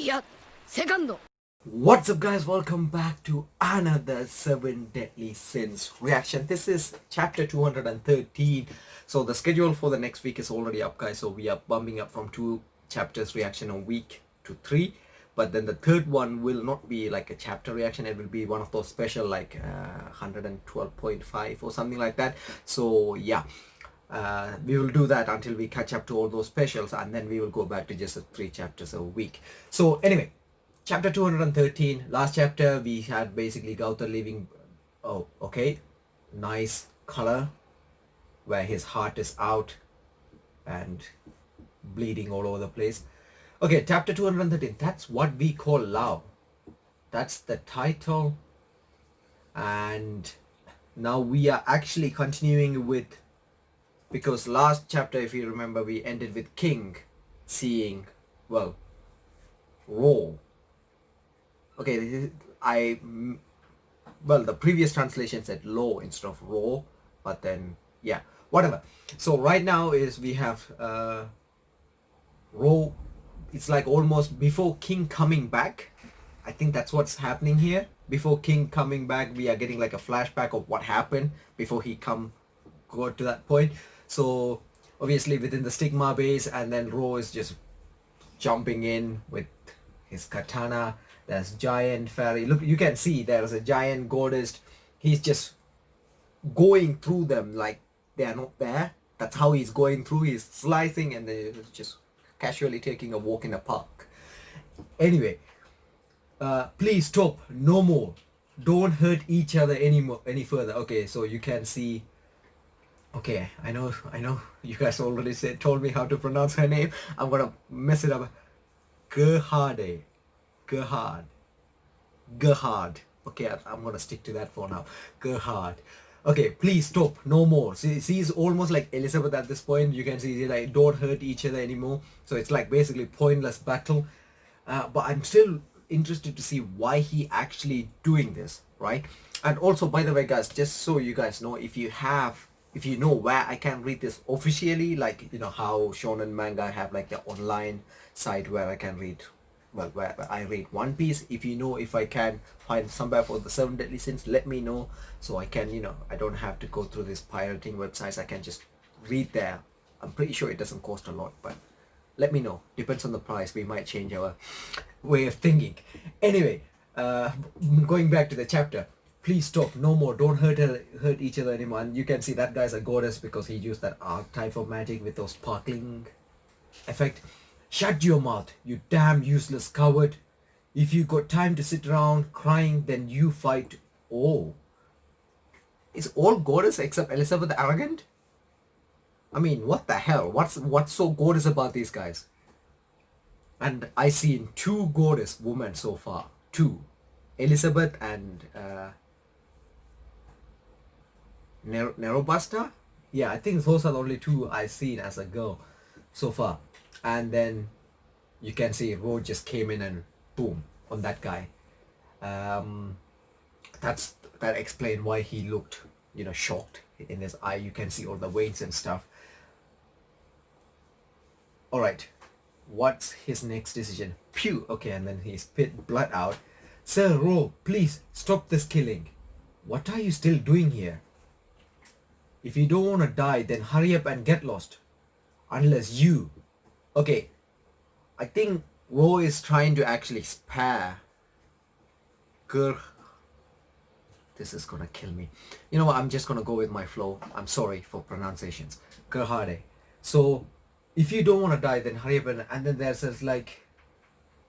やセカンド What's up guys, welcome back to another 7 Deadly Sins reaction. This is chapter 213. So the schedule for the next week is already up guys, so we are bumping up from 2 chapters reaction a week to 3. But then the third one will not be like a chapter reaction, it will be one of those special like 112.5 or something like that. So yeah, we will do that until we catch up to all those specials, and then we will go back to just 3 chapters a week. So anyway, chapter 213, last chapter we had basically Gauta leaving. Oh, okay, nice color where his heart is out and bleeding all over the place. Okay, chapter 213, that's what we call love. That's the title. And now we are actually continuing with, because last chapter, if you remember, we ended with King seeing, well, Raw. Okay, well, the previous translation said low instead of raw, but then yeah, whatever. So right now is we have raw. It's like almost before King coming back. I think that's what's happening here. Before King coming back, we are getting like a flashback of what happened before he go to that point. So obviously within the stigma base, and then Ro is just jumping in with his katana. There's giant fairy. Look, you can see there's a giant goddess. He's just going through them like they are not there. That's how he's going through. He's slicing and then just casually taking a walk in a park. Anyway, please stop. No more. Don't hurt each other any further. Okay, so you can see. Okay, I know. You guys already told me how to pronounce her name. I'm gonna mess it up. Gerharde. Gerharde. Okay, I'm gonna stick to that for now. Gerharde. Okay, please stop. No more. She's almost like Elizabeth at this point. You can see like don't hurt each other anymore. So it's like basically pointless battle. But I'm still interested to see why he actually doing this, right? And also, by the way, guys, just so you guys know, if you know where I can read this officially, like you know how Shonen Manga have like the online site where I can read, well, where I read One Piece. If you know if I can find somewhere for the 7 Deadly Sins, let me know, so I can, you know, I don't have to go through these pirating websites. I can just read there. I'm pretty sure it doesn't cost a lot, but let me know. Depends on the price. We might change our way of thinking. Anyway, going back to the chapter. Please stop. No more. Don't hurt each other anymore. And you can see that guy's a goddess because he used that archetype of magic with those sparkling effect. Shut your mouth, you damn useless coward. If you got time to sit around crying, then you fight. Oh. Is all goddess except Elizabeth arrogant? I mean, what the hell? What's so goddess about these guys? And I seen 2 goddess women so far. 2. Elizabeth and Nerobasta? Yeah, I think those are the only 2 I seen as a girl so far. And then you can see Ro just came in and boom on that guy. That explained why he looked, you know, shocked in his eye. You can see all the veins and stuff. All right, what's his next decision? Pew. Okay, and then he spit blood out. Sir Ro, please stop this killing. What are you still doing here? If you don't want to die, then hurry up and get lost. Unless you... Okay, I think Ro is trying to actually spare This is gonna kill me. You know what, I'm just gonna go with my flow. I'm sorry for pronunciations. Gerharde. So, if you don't want to die, then hurry up and then there's like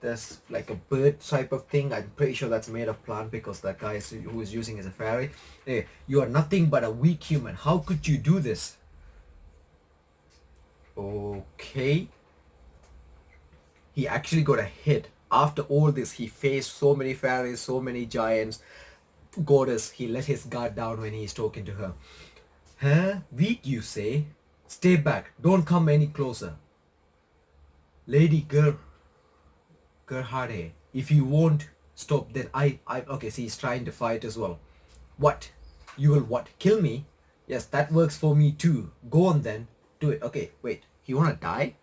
a bird type of thing. I'm pretty sure that's made of plant because that guy who is using is a fairy. Hey, you are nothing but a weak human. How could you do this? Okay. He actually got a hit. After all this, he faced so many fairies, so many giants. Goddess, he let his guard down when he's talking to her. Huh? Weak, you say? Stay back. Don't come any closer. Lady Gerharde, if you won't stop, then I okay, see, he's trying to fight as well. What? You will what? Kill me? Yes, that works for me too. Go on then. Do it. Okay, wait. You wanna die?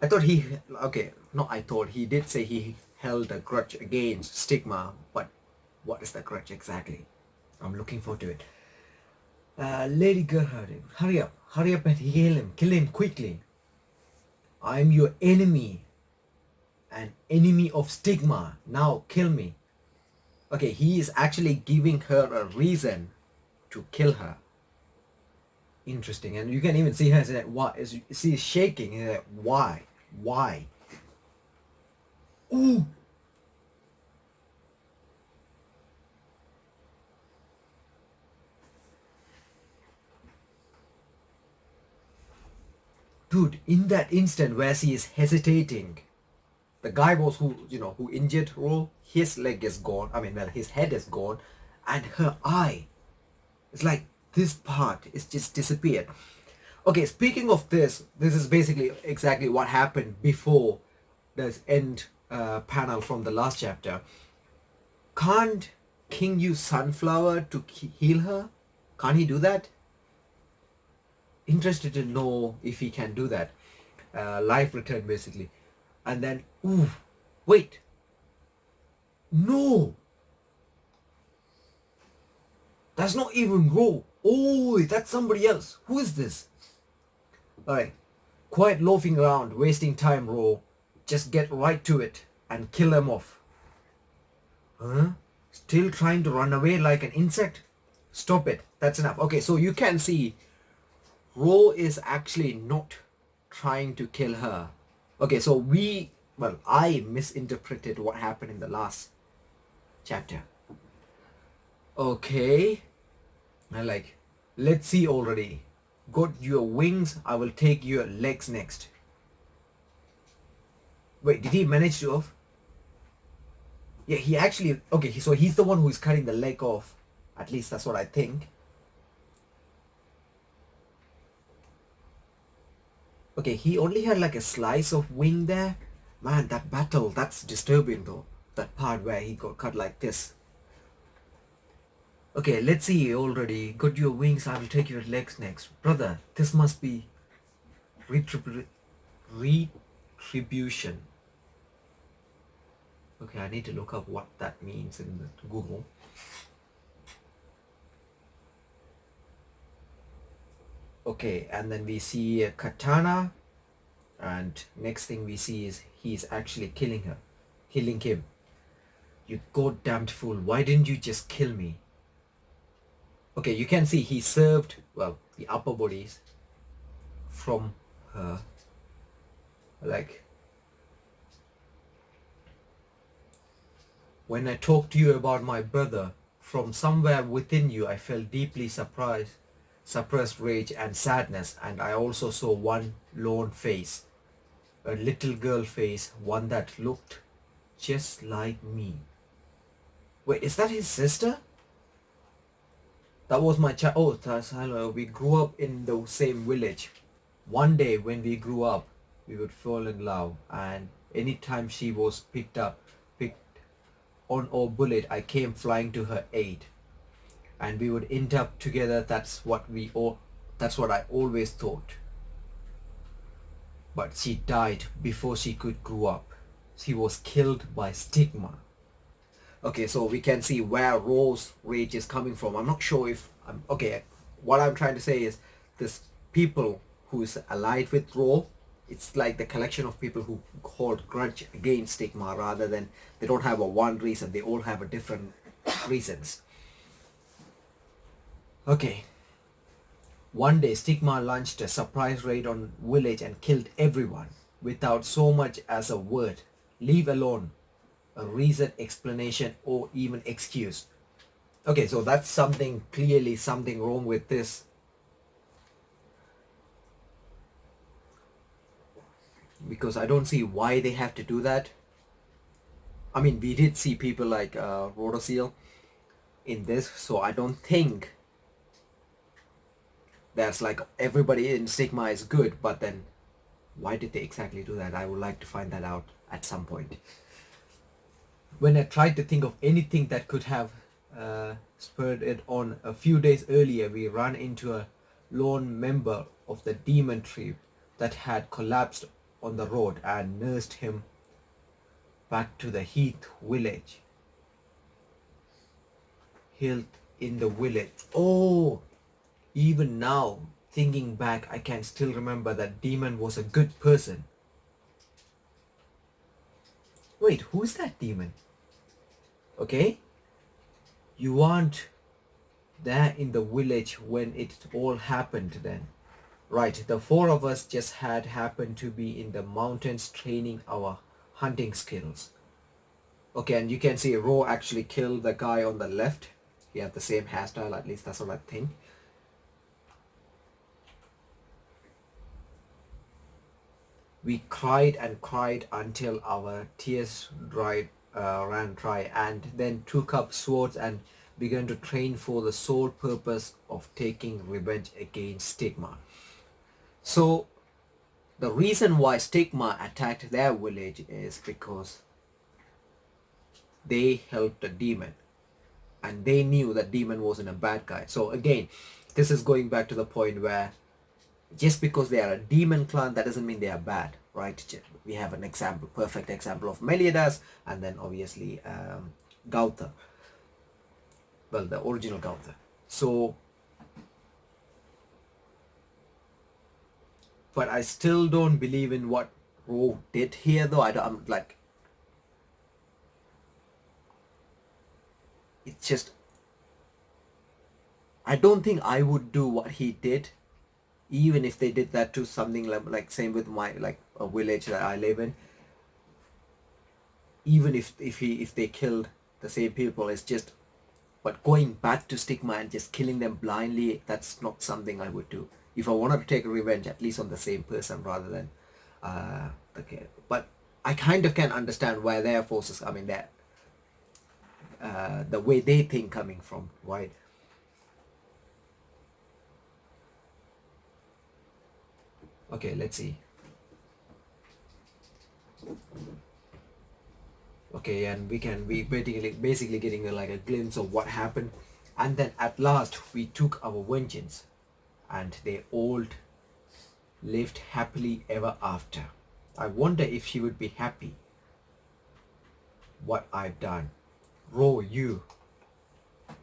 I thought he, okay, no, I thought he did say he held a grudge against Stigma, but what is the grudge exactly? I'm looking forward to it. Lady Gerharde, hurry up and kill him quickly. I'm your enemy, an enemy of Stigma. Now kill me. Okay, he is actually giving her a reason to kill her. Interesting, and you can even see her say, "Why?" She's shaking. And like, why? Why? Ooh, dude! In that instant where she is hesitating, the guy was who injured Ro. His leg is gone. I mean, well, his head is gone, and her eye. It's like this part is just disappeared. Okay, speaking of this is basically exactly what happened before this end panel from the last chapter. Can't King use Sunflower to heal her? Can't he do that? Interested to know if he can do that. Life return basically. And then, ooh, wait. No, that's not even Ro. Oh, that's somebody else. Who is this? Alright, quite loafing around, wasting time, Ro. Just get right to it and kill them off. Huh? Still trying to run away like an insect? Stop it. That's enough. Okay, so you can see Ro is actually not trying to kill her. Okay, so I misinterpreted what happened in the last chapter. Okay. I like, let's see already. Got your wings, I will take your legs next. Wait, did he manage to off? Yeah, he actually, okay, so he's the one who is cutting the leg off. At least that's what I think. Okay, he only had like a slice of wing there. Man, that battle, that's disturbing though. That part where he got cut like this. Okay, let's see already. Got your wings, I will take your legs next. Brother, this must be retribution. Okay, I need to look up what that means in Google. Okay, and then we see a katana, and next thing we see is he's actually killing him. You goddamned fool, why didn't you just kill me? Okay, you can see he served, well, the upper bodies from her. Like, when I talked to you about my brother, from somewhere within you I felt deeply suppressed rage and sadness, and I also saw one lone face, a little girl face, one that looked just like me. Wait, is that his sister? That was my child. Oh, that's hello. We grew up in the same village. One day when we grew up, we would fall in love, and anytime she was picked on or bullet, I came flying to her aid, and we would end up together. That's what I always thought. But she died before she could grow up. She was killed by Stigma. Okay, so we can see where Ro's rage is coming from. I'm not sure if okay. What I'm trying to say is this people who's allied with Ro, it's like the collection of people who hold grudge against Stigma, rather than they don't have a one reason. They all have a different reasons. Okay. One day, Stigma launched a surprise raid on village and killed everyone without so much as a word, leave alone a reason, explanation, or even excuse. Okay, so that's clearly something wrong with this. Because I don't see why they have to do that. I mean, we did see people like Rhodoseal in this, so I don't think that's like everybody in Stigma is good, but then why did they exactly do that? I would like to find that out at some point. When I tried to think of anything that could have spurred it on, a few days earlier we ran into a lone member of the demon tribe that had collapsed on the road and nursed him back to the Heath village. Heath in the village. Oh, even now, thinking back, I can still remember that demon was a good person. Wait, who's that demon? Okay, you aren't there in the village when it all happened then. Right, the four of us just had happened to be in the mountains training our hunting skills. Okay, and you can see Ro actually killed the guy on the left. He had the same hairstyle, at least that's what I think. We cried and cried until our tears ran dry, and then took up swords and began to train for the sole purpose of taking revenge against Stigma. So the reason why Stigma attacked their village is because they helped a demon, and they knew that demon wasn't a bad guy. So again, this is going back to the point where just because they are a demon clan, that doesn't mean they are bad, right? We have an example, perfect example of Meliodas, and then obviously Gautha. Well, the original Gautha. So, but I still don't believe in what Ro did here, though. I'm like, it's just, I don't think I would do what he did, even if they did that to something like same with my, like a village that I live in. Even if they killed the same people, it's just, but going back to Stigma and just killing them blindly, that's not something I would do. If I wanted to take revenge, at least on the same person rather than okay. But I kind of can understand where their forces, I mean, that the way they think coming from, right? Okay, let's see. Okay, and we basically getting like a glimpse of what happened, and then at last we took our vengeance, and they all lived happily ever after. I wonder if she would be happy what I've done. Ro, you.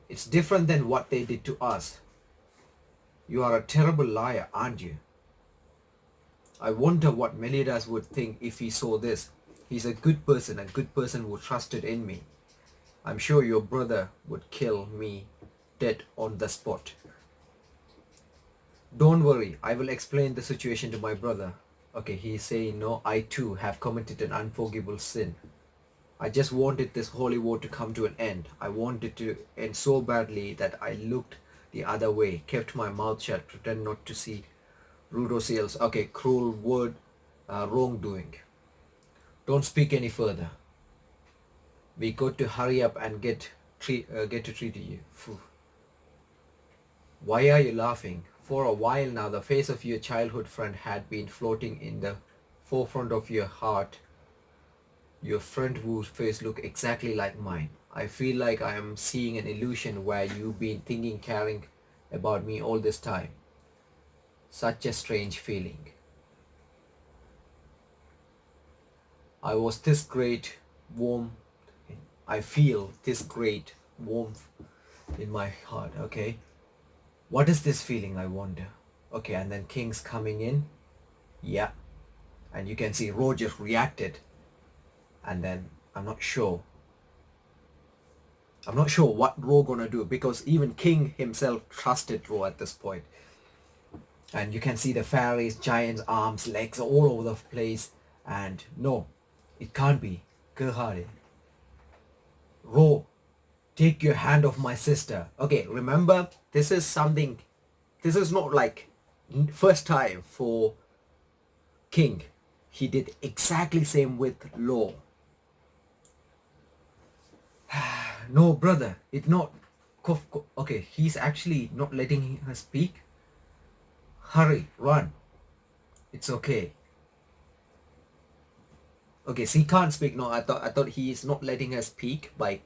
It's different than what they did to us. You are a terrible liar, aren't you? I wonder what Meliodas would think if he saw this. He's a good person who trusted in me. I'm sure your brother would kill me dead on the spot. Don't worry, I will explain the situation to my brother. Okay, he's saying, no, I too have committed an unforgivable sin. I just wanted this holy war to come to an end. I wanted to end so badly that I looked the other way, kept my mouth shut, pretend not to see Rudosiel's, okay, cruel word, wrongdoing. Don't speak any further. We got to hurry up and get to treat you. Phew. Why are you laughing? For a while now, the face of your childhood friend had been floating in the forefront of your heart. Your friend whose face looked exactly like mine. I feel like I am seeing an illusion where you've been thinking, caring about me all this time. Such a strange feeling. I was this great warmth. I feel this great warmth in my heart. Okay. What is this feeling, I wonder? Okay, and then King's coming in. Yeah. And you can see Roger reacted. And then I'm not sure what Ro gonna do, because even King himself trusted Ro at this point. And you can see the fairies, giants, arms, legs all over the place. And no, it can't be. Gerharde. Ro, take your hand off my sister. Okay, remember, this is not like first time for King. He did exactly same with Law. No, brother, it not. Okay, he's actually not letting her speak. Hurry, run. It's okay. Okay, so he can't speak. No, I thought he is not letting her speak by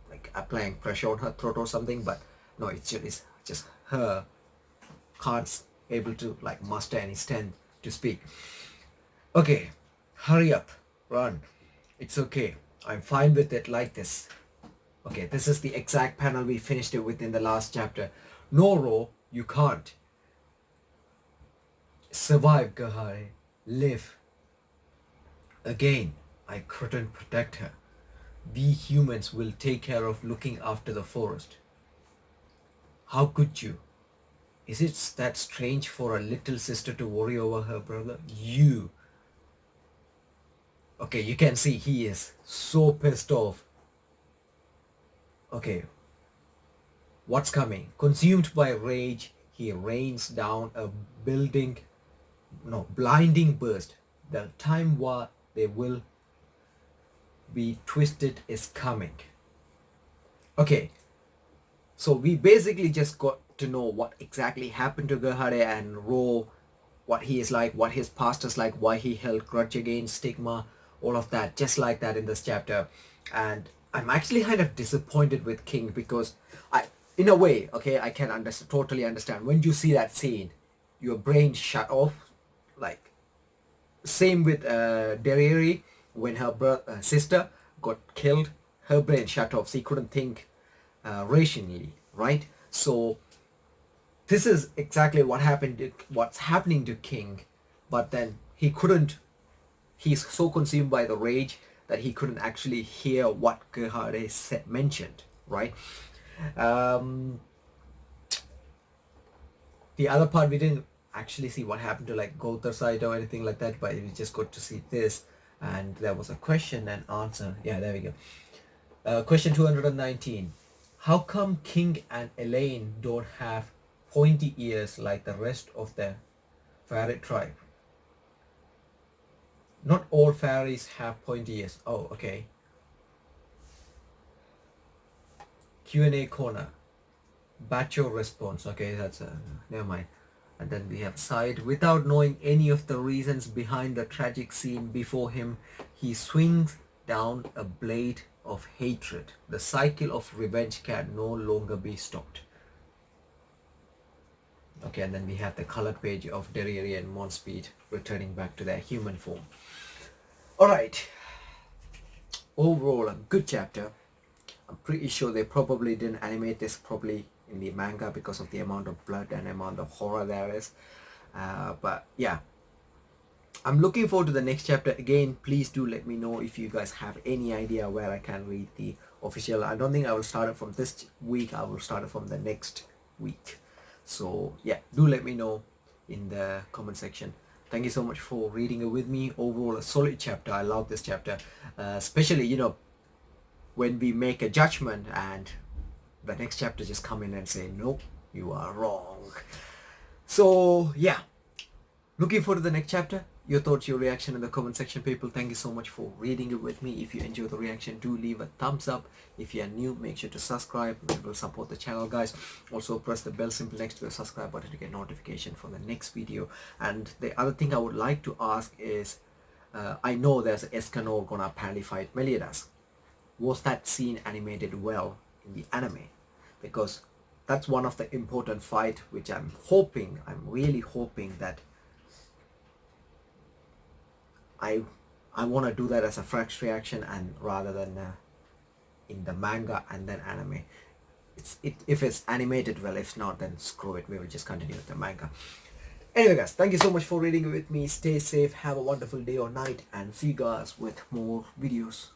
like applying pressure on her throat or something. But no, it's just her can't able to like muster any strength to speak. Okay, hurry up, run. It's okay. I'm fine with it like this. Okay, this is the exact panel we finished it with in the last chapter. No, Ro, you can't. Survive, Gerharde. Live. Again, I couldn't protect her. We humans will take care of looking after the forest. How could you? Is it that strange for a little sister to worry over her brother? You. Okay, you can see he is so pissed off. Okay, what's coming? Consumed by rage, he rains down a building, no, blinding burst. The time war they will be twisted is coming. Okay, so we basically just got to know what exactly happened to Gerharde and Ro, what he is like, what his past is like, why he held grudge against Stigma, all of that, just like that in this chapter. And I'm actually kind of disappointed with King because in a way, okay, I can totally understand. When you see that scene, your brain shut off. Like, same with Deriri, when her sister got killed, her brain shut off. She couldn't think rationally, right? So this is exactly what's happening to King, but then he couldn't. He's so consumed by the rage that he couldn't actually hear what Gerharde mentioned, right? Um, the other part we didn't actually see what happened to like Gothar's side or anything like that, but we just got to see this, and there was a question and answer. Yeah, there we go. Question 219. How come King and Elaine don't have pointy ears like the rest of the fairy tribe? Not all fairies have pointy ears. Oh, okay. Q&A corner. Bacho response. Okay, that's never mind. And then we have side. Without knowing any of the reasons behind the tragic scene before him, he swings down a blade of hatred. The cycle of revenge can no longer be stopped. Okay, and then we have the colored page of Deriri and Monspeed returning back to their human form. Alright. Overall, a good chapter. I'm pretty sure they probably didn't animate this properly in the manga because of the amount of blood and amount of horror there is. But yeah, I'm looking forward to the next chapter. Again, please do let me know if you guys have any idea where I can read the official. I don't think I will start it from this week. I will start it from the next week. So yeah, do let me know in the comment section. Thank you so much for reading it with me. Overall, a solid chapter. I love this chapter, especially, you know, when we make a judgment and the next chapter just come in and say, nope, you are wrong. So yeah, looking forward to the next chapter. Your thoughts, your reaction in the comment section, people. Thank you so much for reading it with me. If you enjoy the reaction, do leave a thumbs up. If you are new, make sure to subscribe. It will support the channel, guys. Also press the bell symbol next to the subscribe button to get notification for the next video. And the other thing I would like to ask is, I know there's Escanor gonna apparently fight Meliodas. Was that scene animated well in the anime? Because that's one of the important fight which I'm really hoping that I want to do that as a fresh reaction, and rather than in the manga and then anime. If it's animated well. If not, then screw it, we will just continue with the manga. Anyway guys, thank you so much for reading with me. Stay safe, have a wonderful day or night, and see you guys with more videos.